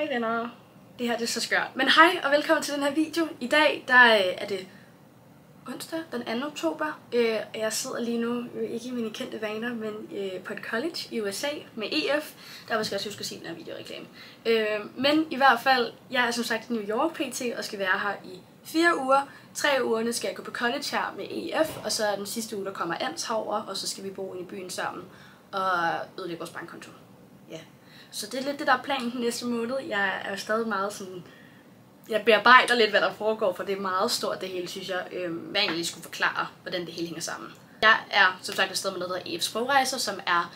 Hej venner. Det her det er så skørt. Men hej og velkommen til den her video. I dag der er det onsdag den 2. oktober. Jeg sidder lige nu, ikke i mine kendte vaner, men på et college i USA med EF. Der skal jeg også huske at sige den her videoreklame. Men i hvert fald, jeg er som sagt i New York pt. Og skal være her i 4 uger. 3 ugerne skal jeg gå på college her med EF, og så er den sidste uge, der kommer Ans herover, og så skal vi bo inde i byen sammen og ødelægge vores bankkonto. Ja. Så det er lidt det, der er planen den næste måned. Jeg er stadig meget sådan... Jeg bearbejder lidt, hvad der foregår, for det er meget stort det hele, synes jeg. Hvad jeg egentlig skulle forklare, hvordan det hele hænger sammen. Jeg er som sagt afsted med noget, der hedder EF Sprogrejser, som er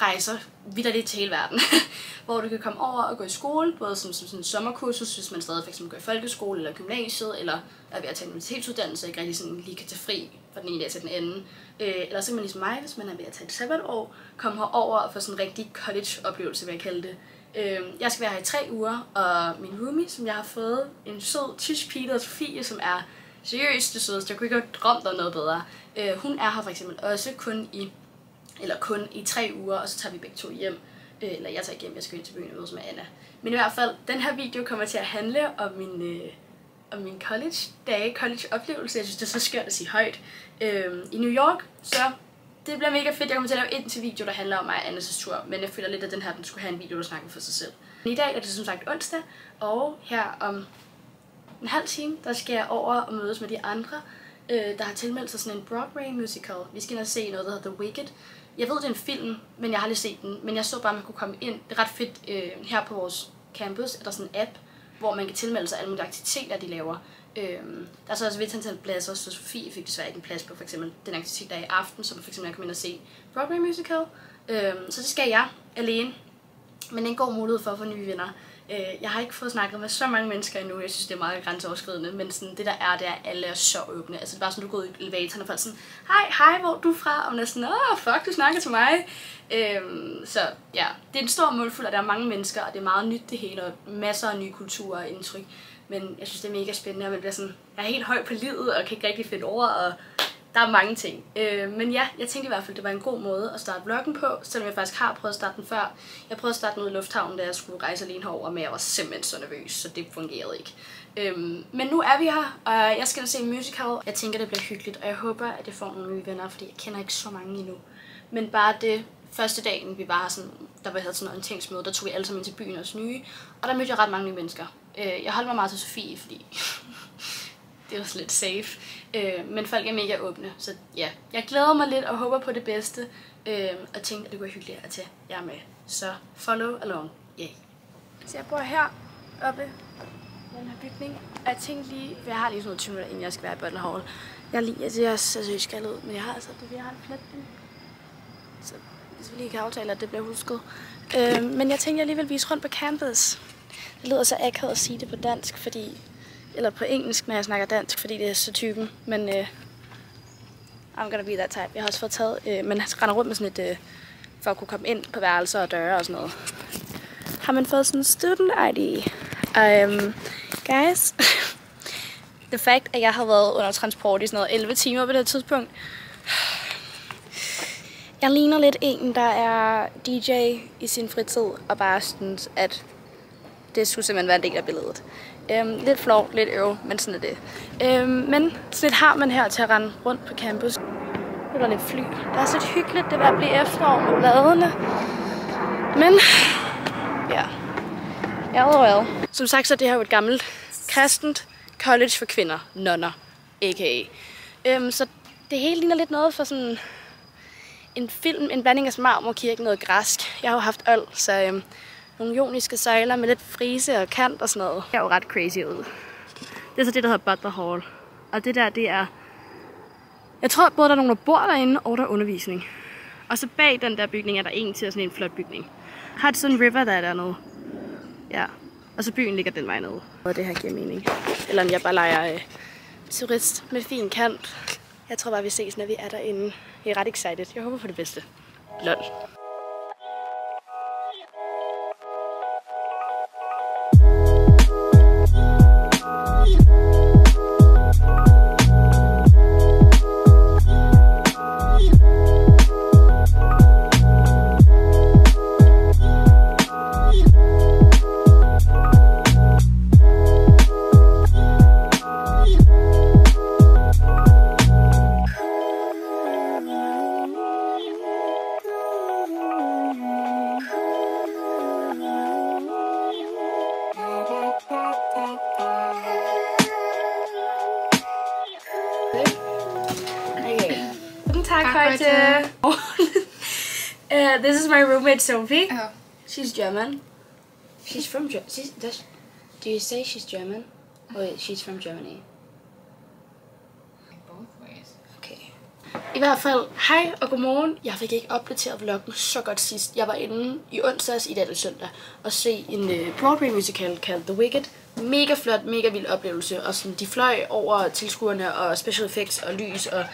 rejser vitterligt til hele verden. Hvor du kan komme over og gå i skole, både som sådan en sommerkursus, hvis man stadig f.eks. går i folkeskole eller gymnasiet, eller er ved at tage en universitetsuddannelse, ikke rigtig sådan lige kan tage fri fra den ene dag til den anden. Eller så kan man ligesom mig, hvis man er ved at tage et sabbatår, komme herover og få sådan en rigtig college-oplevelse, vil jeg kalde det. Jeg skal være her i 3 uger, og min roomie, som jeg har fået, en sød tysk pige, der hedder Sofie, som er seriøst det sødeste. Jeg kunne ikke have drømt om noget bedre. Hun er her for eksempel også kun i 3 uger, og så tager vi begge to hjem. Eller jeg tager hjem, jeg skal ind til byen og mødes med Anna. Men i hvert fald, den her video kommer til at handle om min college-dage, college-oplevelse. Jeg synes, det er så skørt at sige højt. I New York, så det bliver mega fedt. Jeg kommer til at lave en til video, der handler om mig og Annas tur. Men jeg føler lidt, at den her den skulle have en video, der snakker for sig selv. Men i dag er det som sagt onsdag, og her om en halv time, der skal jeg over og mødes med de andre, der har tilmeldt sig sådan en Broadway musical. Vi skal ind og se noget, der hedder The Wicked. Jeg ved, det er en film, men jeg har aldrig set den. Men jeg så bare, at man kunne komme ind. Det er ret fedt. Her på vores campus er der sådan en app, hvor man kan tilmelde sig alle mulige aktiviteter, de laver. Der er så også ved antal pladser, så Sofie fik desværre ikke en plads på for eksempel den aktivitet, der er i aften, som for eksempel jeg kommer ind og se Broadway musical. Så det skal jeg alene. Men det er en god mulighed for at få nye venner. Jeg har ikke fået snakket med så mange mennesker endnu. Jeg synes, det er meget grænseoverskridende. Men sådan, det der er, det er, at alle er så åbne. Altså det er bare sådan, du går ud i elevatoren og folk sådan, hej, hvor er du fra? Og man er sådan, fuck, du snakker til mig. Så ja, det er en stor målfuld, og der er mange mennesker, og det er meget nyt det hele, og masser af nye kulturer og indtryk. Men jeg synes, det er mega spændende, og man bliver sådan, jeg er helt høj på livet, og kan ikke rigtig finde ord, og der er mange ting. Men ja, jeg tænkte i hvert fald, det var en god måde at starte vloggen på, selvom jeg faktisk har prøvet at starte den før. Jeg prøvede at starte den ude i lufthavnen, da jeg skulle rejse alene herover, men jeg var simpelthen så nervøs, så det fungerede ikke. Men nu er vi her, og jeg skal da se en musical. Jeg tænker, det bliver hyggeligt, og jeg håber, at jeg får nogle nye venner, fordi jeg kender ikke så mange endnu. Men bare det første dagen, vi var her, sådan, der var sådan en orienteringsmøde, der tog vi alle sammen ind til byen os nye, og der mødte jeg ret mange nye mennesker. Jeg holdt mig meget til Sofie, fordi det er også lidt safe. Men folk er mega åbne, så ja. Jeg glæder mig lidt og håber på det bedste, og tænkte, at det kunne være hyggeligt at tage jer med. Så follow along. Yeah. Så jeg bor her oppe i den her bygning, og jeg tænkte lige, jeg har lige sådan noget 20 minutter, inden jeg skal være i Butler Hall. Jeg er seriøst skaldet ud, men jeg har altså det, jeg har en flatben. Så hvis vi lige kan aftale, at det bliver husket. Men jeg tænkte, jeg lige vil vise rundt på campus. Det lyder så akavet at sige det på dansk, fordi... Eller på engelsk, når jeg snakker dansk, fordi det er så typen. Men I'm gonna be that type. Jeg har også fået taget... man render rundt med sådan et... for at kunne komme ind på værelser og døre og sådan noget. Har man fået sådan en student ID? Guys... The fact, at jeg har været under transport i sådan noget 11 timer på det tidspunkt... Jeg ligner lidt en, der er DJ i sin fritid, og bare synes, at det skulle simpelthen være en del af billedet. Lidt flov, lidt men sådan er det. Men sådan lidt har man her til at rende rundt på campus. Nu er der lidt fly. Det er så hyggeligt, det vil at blive efterår med bladene. Men, ja. Well. Som sagt, så er det her jo et gammelt kristent college for kvinder. Nonner, a.k.a. Så det hele ligner lidt noget for sådan en film, en blanding af marmorkirke, noget græsk. Jeg har jo haft øl, så nogle joniske søjler med lidt frise og kant og sådan noget. Det er jo ret crazy ud. Det er så det, der hedder Butler Hall. Og det der, det er... Jeg tror både, der er nogen, der bor derinde, og der er undervisning. Og så bag den der bygning er der en til sådan en flot bygning. Hudson River, der er dernede. Ja. Og så byen ligger den vej nede. Og det her giver mening. Eller om jeg bare leger turist med fin kant. Jeg tror bare, vi ses, når vi er derinde. Jeg er ret excited. Jeg håber på det bedste. Lol. Leute. This is my roommate Sophie. Oh. She's German. She's from Germany. Do you say she's German? Or she's from Germany? Both ways. Okay. I hvert fald, hej og godmorgen. Jeg fik ikke opdateret vloggen så godt sidst. Jeg var inde i onsdags, i dag eller søndag, og se en Broadway musical kaldt The Wicked. Mega flot, mega vild oplevelse. Og sådan, de fløj over tilskuerne og special effects og lys og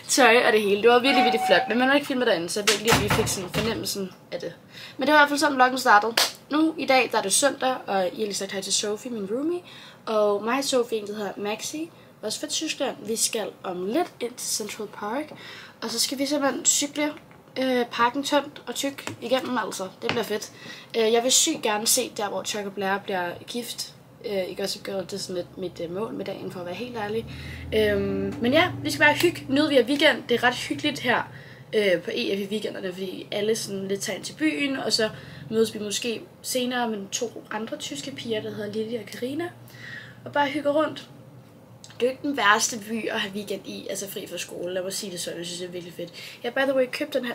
tøj og det hele. Det var virkelig, virkelig flot. Men man har ikke filmet derinde, så jeg ved ikke lige, at vi fik sådan fornemmelsen af det. Men det var i hvert fald sådan, vloggen startede. Nu i dag, der er det søndag, og jeg har lige sagt hej til Sophie, min roomie. Og mig og Sophie, en der hedder Maxi, også fra Tyskland. Vi skal om lidt ind til Central Park. Og så skal vi simpelthen cykle parken tyndt og tyk igennem, altså. Det bliver fedt. Jeg vil sygt gerne se der, hvor Chuck og Blair bliver gift. I Gossip Girl, det er sådan lidt mit mål med dagen, for at være helt ærlig. Men ja, vi skal bare nyde vi af weekend. Det er ret hyggeligt her på EF i weekenderne, fordi alle sådan lidt tager ind til byen, og så mødes vi måske senere med 2 andre tyske piger, der hedder Lily og Karina, og bare hygger rundt. Det er jo ikke den værste by at have weekend i, altså fri fra skole, lad mig sige det sådan, jeg synes det er virkelig fedt. Jeg har by the way købt den her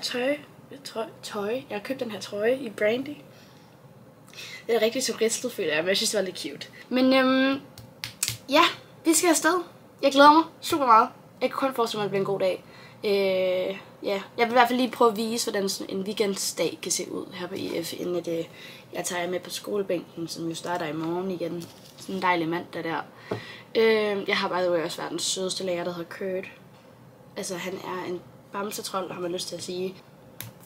jeg har købt den her trøje i Brandy. Det er rigtig turistet, føler jeg, men jeg synes, det var lidt cute. Men ja, vi skal afsted. Jeg glæder mig super meget. Jeg kan kun forestille mig, at det bliver en god dag. Ja, jeg vil i hvert fald lige prøve at vise, hvordan sådan en weekendsdag kan se ud her på EF, inden at, jeg tager med på skolebænken, som jo starter i morgen igen. Sådan en dejlig mandag der. Jeg har by the way også været den sødeste lærer, der hedder Kurt. Altså, han er en bamsetrold, har man lyst til at sige.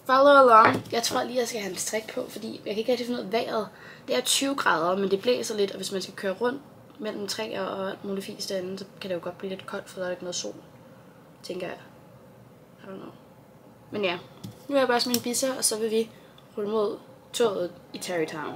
Follow along. Jeg tror lige, jeg skal have en strik på, fordi jeg kan ikke rigtig finde ud af vejret. Det er 20 grader, men det blæser lidt, og hvis man skal køre rundt mellem træer og alt muligt fint derinde, så kan det jo godt blive lidt koldt, for der er ikke noget sol, tænker jeg. I don't know. Men ja, nu er jeg bare sådan min bisser, og så vil vi rulle mod toget i Tarrytown.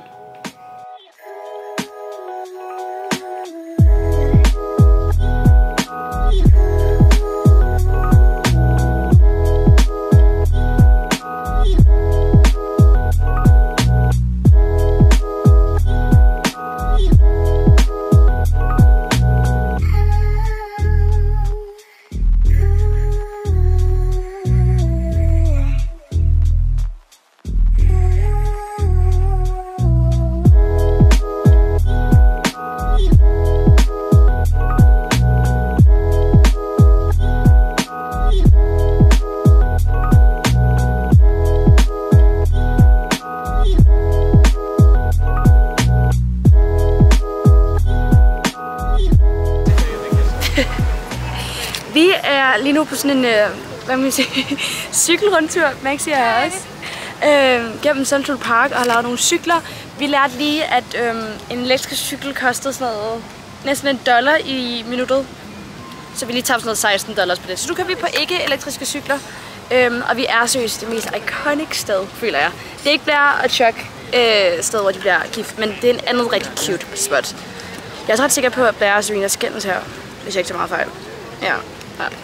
Vi er lige nu på sådan en, hvad man sige, cykelrundtur, Maxi og jeg også, gennem Central Park og har lavet nogle cykler. Vi lærte lige, at en elektrisk cykel kostede sådan noget, næsten $1 i minuttet. Så vi lige tager sådan noget $16 på det. Så nu kan vi på ikke-elektriske cykler, og vi er seriøst det mest iconic sted, føler jeg. Det er ikke Blair og Chuck sted, hvor de bliver gift, men det er en andet rigtig cute spot. Jeg er ret sikker på, at Blair og Serena skændes her, hvis jeg ikke tager meget fejl. Ja.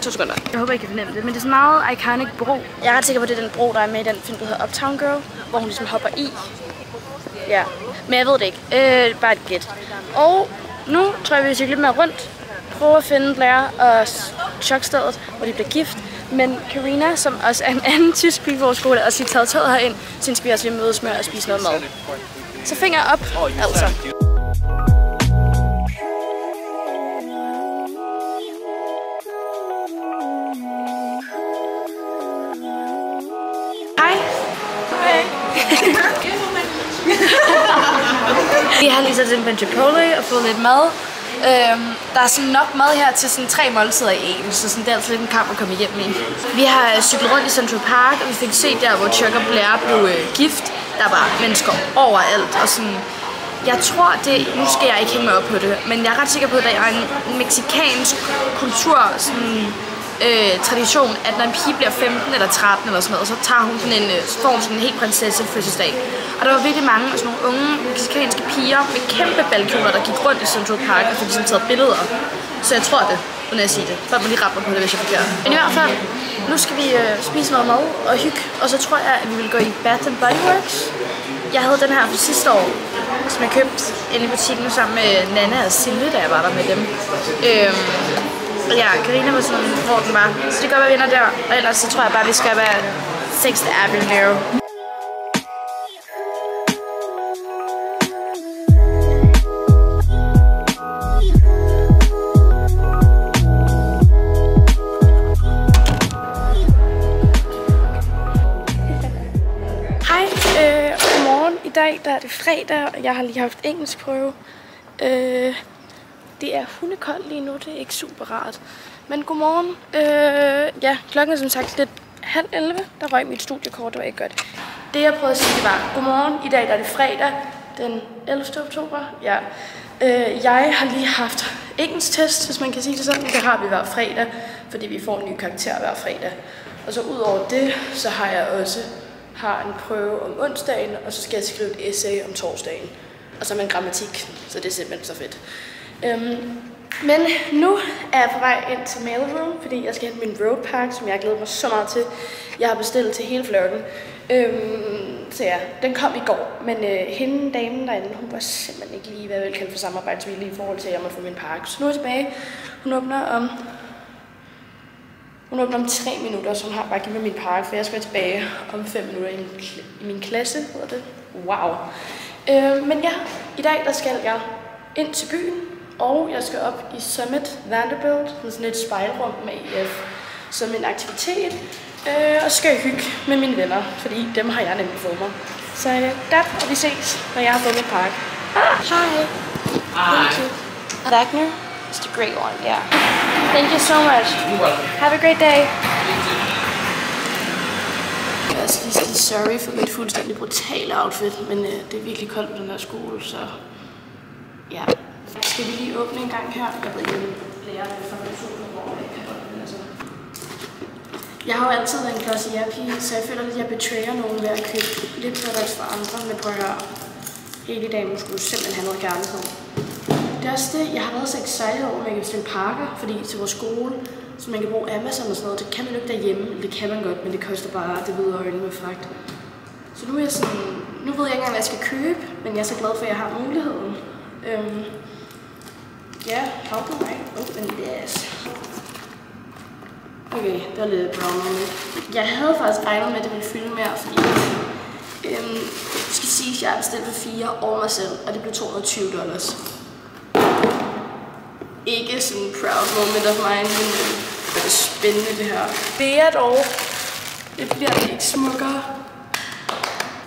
2 sekunder. Jeg håber, I kan fornemme det, men det er sådan en meget iconic bro. Jeg er ret sikker på, at det er den bro, der er med i den film, der hedder Uptown Girl, hvor hun ligesom hopper i. Ja, men jeg ved det ikke. Bare et gæt. Og nu tror jeg, vi vil cykle med rundt. Prøve at finde Blair og Chuck-stedet, hvor de bliver gift. Men Karina, som også er en anden tysk pige på vores skole, har også lige taget toget herind, så skal vi også lige mødes med og spise noget mad. Så finger op, altså. Vi har lige sat ind på en Chipotle og fået lidt mad. Der er sådan nok mad her til sådan 3 måltider i en, så sådan, det er altid lidt en kamp at komme igennem i. Vi har cyklet rundt i Central Park, og vi fik set der, hvor Chuck og Blair blev gift. Der var mennesker overalt, og sådan... Jeg tror det... Nu skal jeg ikke hænge mig op på det, men jeg er ret sikker på, at der er en mexicansk kultur, sådan... tradition, at når en pige bliver 15 eller 13 eller sådan noget, så tager hun sådan sådan en helt prinsesse fødselsdag. Og der var virkelig mange af sådan nogle unge mexicanske piger med kæmpe balkjoler, der gik rundt i Central Park og fik ligesom taget billeder. Så jeg tror det, uden at sige det. Folk må lige rette mig på det, hvis jeg forkert. Men i hvert fald, nu skal vi spise noget mad og hygge, og så tror jeg, at vi vil gå i Bath & Body Works. Jeg havde den her for sidste år, som jeg købte inde i butikken sammen med Nana og Silje, da jeg var der med dem. Og ja, Karina var sådan, hvor den var. Så det gør, at vi ender der. Og ellers så tror jeg bare, vi skal være 6th Avenue. I dag der er det fredag, og jeg har lige haft engelskprøve. Det er hundekoldt lige nu, det er ikke super rart. Men godmorgen. Ja, klokken er som sagt lidt 10:30. Der røg mit studiekort, det var ikke godt. Det jeg prøvede at sige, det var godmorgen. I dag der er det fredag, den 11. oktober. Ja. Jeg har lige haft engelsk-test, hvis man kan sige det sådan. Det har vi hver fredag, fordi vi får en ny karakter hver fredag. Og så udover det, så har jeg også en prøve om onsdagen, og så skal jeg skrive et essay om torsdagen. Og så med en grammatik, så det er simpelthen så fedt. Men nu er jeg på vej ind til mailroom, fordi jeg skal hente min roadpack, som jeg har glædet mig så meget til. Jeg har bestilt til hele flokken. Så ja, den kom i går, men hende, damen derinde, hun var simpelthen ikke lige været velkendt for samarbejdsvillig i forhold til, at jeg måtte få min pakke. Så nu er jeg tilbage. Hun åbner om 3 minutter, så hun har bare givet mig min pakke, for jeg skal tilbage om 5 minutter i min klasse, hedder det. Wow. Men ja, i dag der skal jeg ind til byen, og jeg skal op i Summit Vanderbilt, med sådan et spejlrum med EF, som en aktivitet, og skal hygge med mine venner, fordi dem har jeg nemlig fået mig. Så og vi ses, når jeg har fået min pakke. Hi. Thank you. Wagner? It's the great one, yeah. Thank you so much. You're welcome. Have a great day. Jeg skal lige sige sorry for mit fuldstændig brutale outfit, men det er virkelig koldt på den her skole, så ja. Skal vi lige åbne en gang her? Jeg ved ikke, om lærer det for en sol, hvor jeg kan holde den altså. Jeg har jo altid været en klasse jægerpige, så jeg føler lidt, at jeg betrayer nogen ved at købe lidt products for andre, men prøv at høre. Hele dagen skulle simpelthen have noget kærlighed. Det er også det, jeg har været så excited over, at man kan bestille pakker, fordi til vores skole, så man kan bruge Amazon og sådan noget, det kan man jo ikke derhjemme, det kan man godt, men det koster bare det hvide øjne med fragt. Så nu er jeg sådan, nu ved jeg ikke engang, hvad jeg skal købe, men jeg er så glad for, at jeg har muligheden. Ja, how do I open this? Okay, det var lidt brown moment. Jeg havde faktisk regnet med, at det ville fylde mere, fordi det skal sige, at jeg har bestilt for 4 over mig selv, og det blev $220. Ikke sådan en proud moment of mine, men det er spændende det her. Det er dog, det bliver ikke smukkere.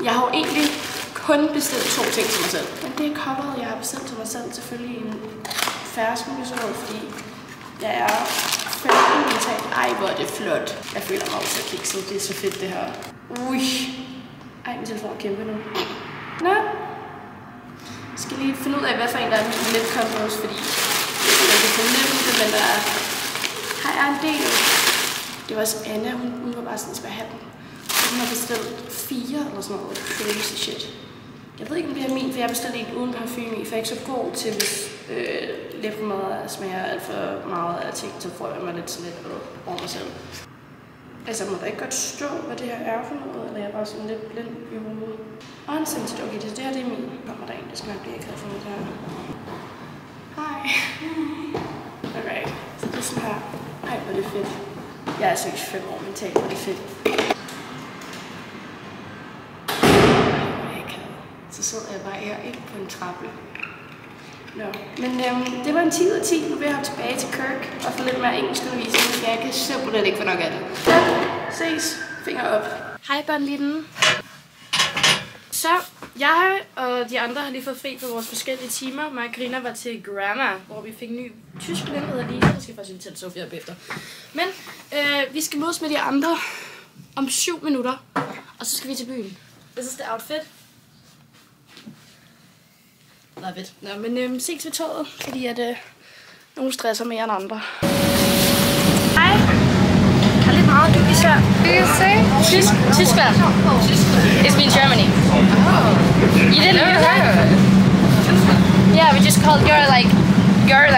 Jeg har jo egentlig kun bestilt 2 ting til mig selv. Men det er coveret, jeg har bestilt til mig selv, selvfølgelig en færre smykkesål, fordi jeg er færdig. Ej, hvor er det flot. Jeg føler mig også at kigge, så det er så fedt det her. Ui. Ej, min telefon er kæmpe nu. Nå. Jeg skal lige finde ud af, hvad for en der er min lip combos, fordi jeg kan få nemt det, men der er en del. Det var også Anna, hun var bare sådan, at jeg skal have den. Hun har bestilt 4 eller sådan noget crazy shit. Jeg ved ikke, om det er min, for jeg bestilte en uden parfume i, for jeg er ikke så god til, hvis læbemad smager alt for meget af ting, så får jeg mig lidt sådan lidt over mig selv. Altså, må der ikke godt stå, hvad det her er for noget, eller jeg er bare sådan lidt blind i hovedet. Unscented, okay, det her det er min. Kommer der en, det skal nok blive ikke for mig det her. Hej. Okay, så det er sådan her. Ej, hvor er det fedt. Jeg er seriøst 5 år mentalt, hvor er det fedt. Så sidder jeg bare herinde på en trappe. Nå, men det var en 10 ud af 10. Nu vil jeg have tilbage til Kirk og få lidt mere engelsk undervisning, for jeg kan simpelthen ikke få nok af det. Ja, ses. Finger op. Hej børnelitten. Så jeg og de andre har lige fået fri på vores forskellige timer. Mig og Karina var til Grammar, hvor vi fik en ny tysk ven, der hedder Lisa. Det skal jeg faktisk invitere Sofia op efter. Men vi skal mødes med de andre om 7 minutter, og så skal vi til byen. This is the outfit. Love it. Nå, men ses ved toget, fordi at nogen stresser mere end andre. Hej. Jeg er lidt meget dygtig her. Do you say? Tyskland. It's been Germany. Oh. You didn't hear that? Yeah, we just called your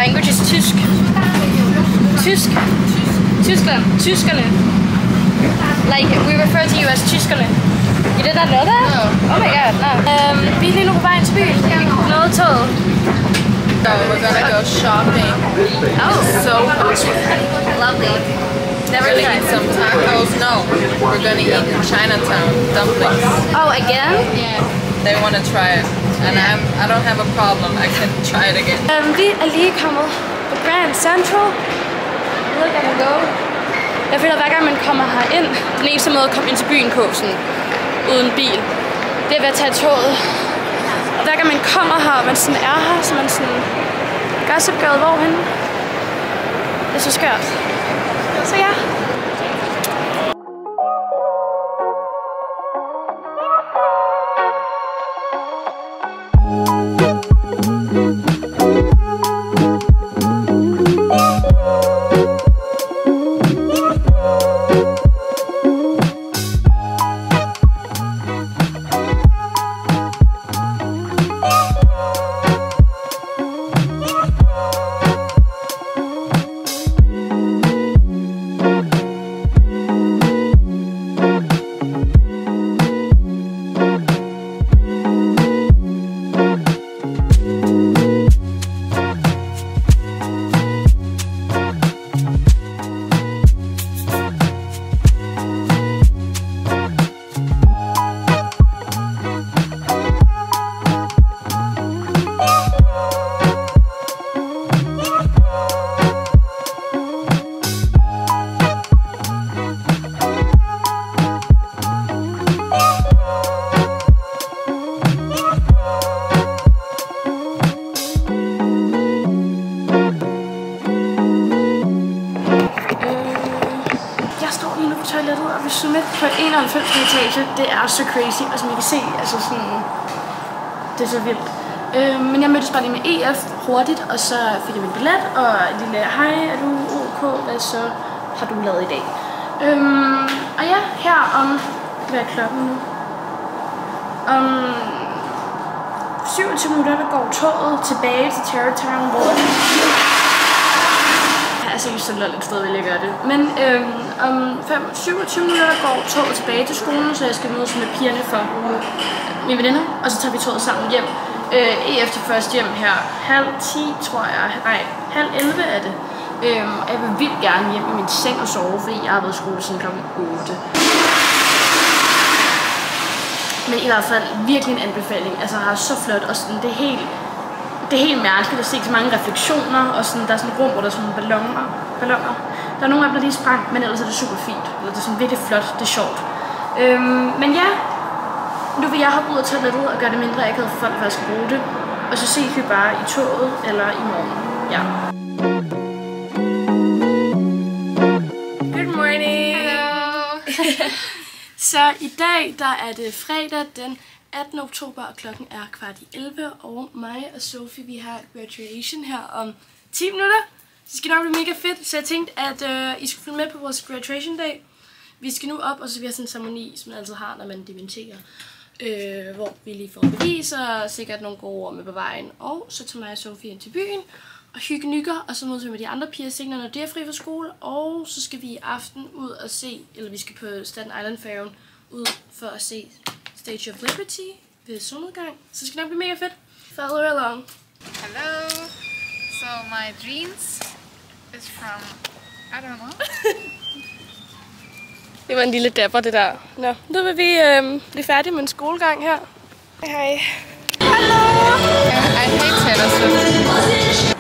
language is Tysk. Tyskland. Tyskerne. Like, we refer to you as Tyskerne. You did not know that? No. Oh my god, no. Vi er lige nu på vejen til byen. Noget toget. So we're gonna go shopping. Oh, So lovely. Never we're gonna tried eat some tacos. No, we're gonna eat in Chinatown dumplings. Oh, again? Yeah. They want to try it, and I don't have a problem. I can try it again. Vi er lige kommet på Grand Central. Jeg ved ikke, at gå. Jeg føler, at hver gang man kommer herind, den eneste måde at komme ind til byen på, sådan, uden bil, det er ved at tage toget. Og hver gang man kommer her, og man sådan er her, så man sådan gossip-girl hvorhen. Det er så skørt. Så ja. På 91. etage, det er så crazy, og som I kan se, altså sådan, det er så vildt. Men jeg mødtes bare lige med EF hurtigt, og så fik jeg min billet, og en lille, hej, er du OK, hvad så har du lavet i dag? Og ja, her om, hvad er klokken nu? Om 27 minutter, der går toget tilbage til Tarrytown, hvor altså ikke så lidt sted vil jeg gøre det. Men om 27 minutter der går toget tilbage til skolen, så jeg skal mødes med pigerne for mine veninder, og så tager vi toget sammen hjem. EF til først hjem her 9:30 tror jeg, nej 10:30 er det. Og jeg vil vildt gerne hjem i min seng og sove, fordi jeg har været i skole siden klokken 8. Men i hvert fald virkelig en anbefaling, altså har så flot, og sådan, det er helt mærkeligt at se så mange refleksioner, og sådan, der er sådan et rum, hvor der er sådan balloner. Der er nogle af dem, der lige sprang, men ellers er det super fint. Eller det er sådan virkelig flot, det er sjovt. Men ja, nu vil jeg hoppe ud og tage lidt ud og gøre det mindre akavet for folk, hvad jeg skal bruge det. Og så ses vi bare i toget eller i morgen. Ja. Good morning! Hello! Så i dag, der er det fredag den 18. oktober, og klokken er 11:15, og mig og Sofie, vi har graduation her om 10 minutter. Så det skal nok blive mega fedt, så jeg tænkte, at I skulle følge med på vores graduation dag. Vi skal nu op, og så vi har sådan en ceremoni, som man altid har, når man dimenterer. Hvor vi lige får beviser, og sikkert nogle gode ord med på vejen. Og så tager mig og Sofie ind til byen og hygge-nykker, og så mødes vi med de andre piger senere, når det er fri fra skole. Og så skal vi i aften ud og se, eller vi skal på Staten Island-færgen ud for at se Statue of Liberty ved solnedgang. Så det skal nok blive mega fedt. Follow along. Hello. So my dreams is from, I don't know. Det var en lille dapper, det der. Nå, nu vil vi blive færdige med en skolegang her. Hej. Hallo! I hate Taylor Swift.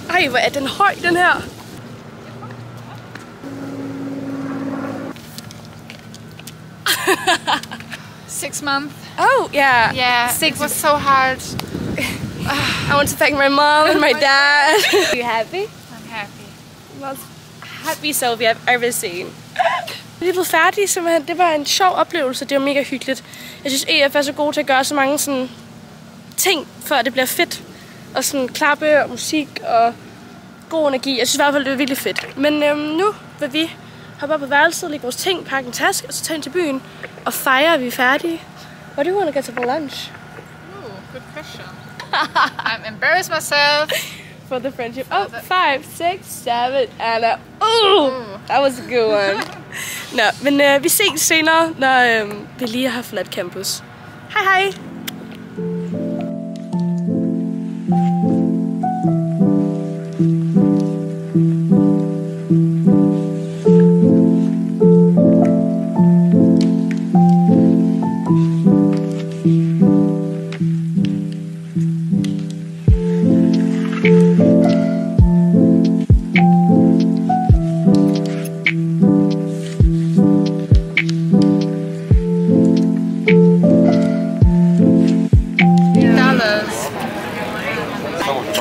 Ej, hvor er den høj, den her. Six months. Oh, yeah. Yeah, it was so hard. I want to thank my mom and my dad. Are you happy? I'm happy. Most happy Sophie I've ever seen. Vi er blevet færdige, simpelthen. Det var en sjov oplevelse. Det var mega hyggeligt. Jeg synes, EF er så god til at gøre så mange sådan ting, før det bliver fedt. Og sådan klappe og musik og god energi. Jeg synes i hvert fald, det er virkelig fedt. Men nu vil vi hoppe op på værelset, lægge vores ting, pakke en taske, og så tage ind til byen og fejre, at vi er færdige. What do you want to get for lunch? Ooh, good question. I'm embarrassed myself. For the friendship. Oh, 5, 6, 7, Anna. Ooh, that was a good one. Nå, men vi ses senere, når vi lige har forladt campus. Hej hej!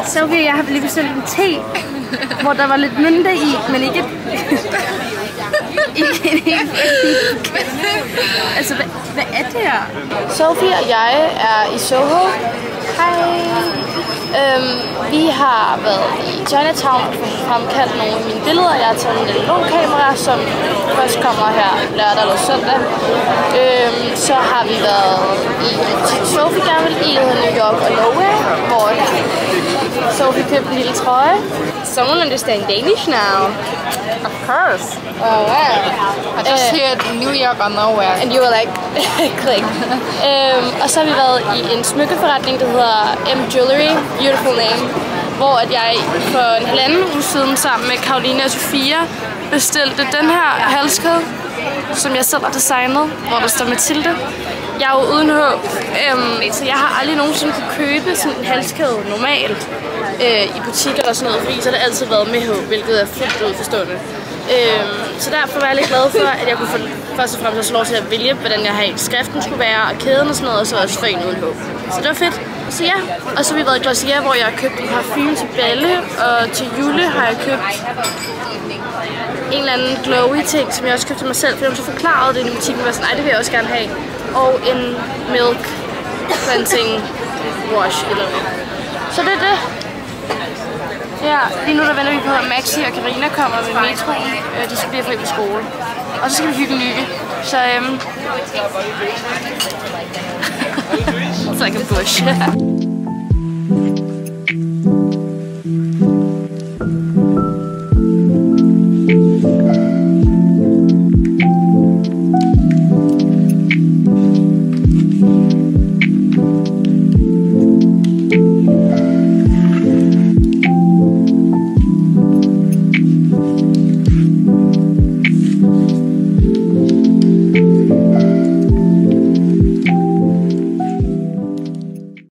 Sofie, jeg har lige bestilt en te, hvor der var lidt mynte i, men ikke en helt altså, hvad er det her? Sofie og jeg er i Soho. Hej. Vi har været i Chinatown og fremkaldt nogle af mine billeder. Jeg har taget en lånkamera, som først kommer her lørdag eller søndag. Så har vi været i Sofie gerne vil i, der hedder New York og Norway, hvor Sofie købte en lille trøje. Someone understand Danish now. Of course. Oh wow. I just heard New York or nowhere. And you were like, click. Og så har vi været i en smykkeforretning, der hedder M Jewelry, beautiful name, hvor at jeg for en halvanden uge siden sammen med Karoline og Sofia bestilte den her halskæde, som jeg selv har designet, hvor der står Mathilde. Jeg er jo uden håb, så jeg har aldrig nogensinde kunne købe sådan en halskæde normalt i butikker og sådan noget, fordi så har det altid været med håb, hvilket er fuldt udforstående. Så derfor var jeg lidt glad for, at jeg kunne få først og fremmest lov til at vælge, hvordan jeg har skriften skulle være, og kæden og sådan noget, og så også for en uden håb. Så det var fedt. Så ja, og så har vi været i Glossier, hvor jeg har købt en parfume til Balle, og til Jule har jeg købt en eller anden glowy ting, som jeg også købte til mig selv, fordi jeg så forklarede det i butikken, og var sådan, nej, det vil jeg også gerne have. Og en milk cleansing wash eller noget. Så det er det. Ja, lige nu der venter vi på, at Maxi og Karina kommer med metroen. De skal blive fri på skole. Og så skal vi hygge en lykke. Så it's like a bush.